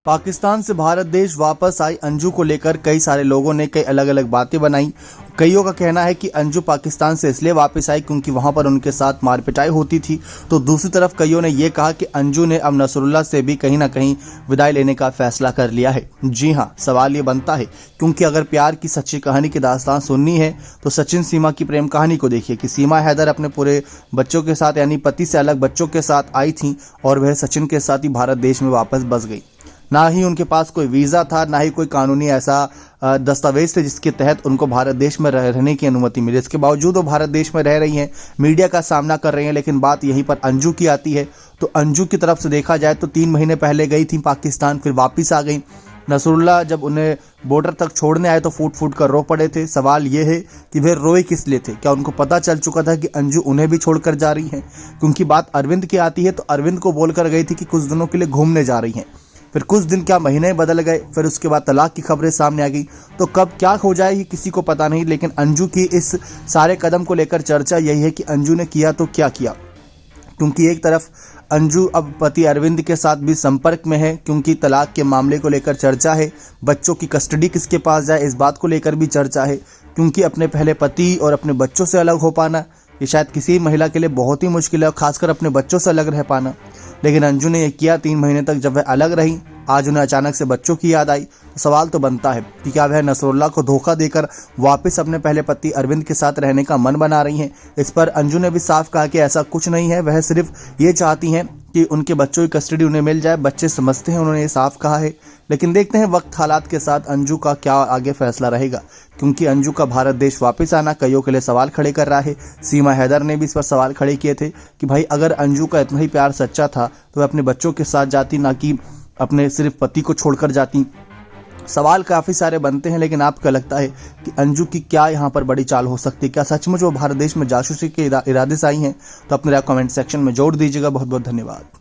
पाकिस्तान से भारत देश वापस आई अंजू को लेकर कई सारे लोगों ने कई अलग अलग बातें बनाई। कईयों का कहना है कि अंजू पाकिस्तान से इसलिए वापस आई क्योंकि वहां पर उनके साथ मारपिटाई होती थी, तो दूसरी तरफ कईयों ने यह कहा कि अंजू ने अब नसरुल्लाह से भी कहीं ना कहीं विदाई लेने का फैसला कर लिया है। जी हाँ, सवाल ये बनता है क्योंकि अगर प्यार की सच्ची कहानी की दास्तान सुननी है तो सचिन सीमा की प्रेम कहानी को देखिए कि सीमा हैदर अपने पूरे बच्चों के साथ यानी पति से अलग बच्चों के साथ आई थी और वह सचिन के साथ ही भारत देश में वापस बस गई। ना ही उनके पास कोई वीज़ा था, ना ही कोई कानूनी ऐसा दस्तावेज थे जिसके तहत उनको भारत देश में रहने की अनुमति मिली। इसके बावजूद वो भारत देश में रह रही हैं, मीडिया का सामना कर रही हैं। लेकिन बात यहीं पर अंजू की आती है तो अंजू की तरफ से देखा जाए तो 3 महीने पहले गई थी पाकिस्तान, फिर वापस आ गई। नसरुल्लाह जब उन्हें बॉर्डर तक छोड़ने आए तो फूट फूट कर रो पड़े थे। सवाल ये है कि वे रोए किस लिए थे? क्या उनको पता चल चुका था कि अंजू उन्हें भी छोड़कर जा रही हैं? क्योंकि बात अरविंद की आती है तो अरविंद को बोलकर गई थी कि कुछ दिनों के लिए घूमने जा रही हैं। फिर कुछ दिन क्या महीने बदल गए, फिर उसके बाद तलाक की खबरें सामने आ गई। तो कब क्या हो जाएगी किसी को पता नहीं। लेकिन अंजू की इस सारे कदम को लेकर चर्चा यही है कि अंजू ने किया तो क्या किया, क्योंकि एक तरफ अंजू अब पति अरविंद के साथ भी संपर्क में है, क्योंकि तलाक के मामले को लेकर चर्चा है। बच्चों की कस्टडी किसके पास जाए इस बात को लेकर भी चर्चा है, क्योंकि अपने पहले पति और अपने बच्चों से अलग हो पाना ये शायद किसी महिला के लिए बहुत ही मुश्किल है, और खासकर अपने बच्चों से अलग रह पाना। लेकिन अंजू ने यह किया 3 महीने तक। जब वह अलग रही, आज उन्हें अचानक से बच्चों की याद आई तो सवाल तो बनता है कि क्या वह नसरुल्लाह को धोखा देकर वापस अपने पहले पति अरविंद के साथ रहने का मन बना रही हैं। इस पर अंजू ने भी साफ कहा कि ऐसा कुछ नहीं है, वह सिर्फ ये चाहती हैं कि उनके बच्चों की कस्टडी उन्हें मिल जाए। बच्चे समझते हैं, उन्होंने ये साफ कहा है। लेकिन देखते हैं वक्त हालात के साथ अंजू का क्या आगे फैसला रहेगा, क्योंकि अंजू का भारत देश वापस आना कईयों के लिए सवाल खड़े कर रहा है। सीमा हैदर ने भी इस पर सवाल खड़े किए थे कि भाई अगर अंजू का इतना ही प्यार सच्चा था तो वह अपने बच्चों के साथ जाती, ना कि अपने सिर्फ पति को छोड़कर जाती। सवाल काफ़ी सारे बनते हैं, लेकिन आपको लगता है कि अंजू की क्या यहाँ पर बड़ी चाल हो सकती है? क्या सचमुच वो भारत देश में जासूसी के इरादे से आई हैं? तो अपने राय कमेंट सेक्शन में जोड़ दीजिएगा। बहुत बहुत धन्यवाद।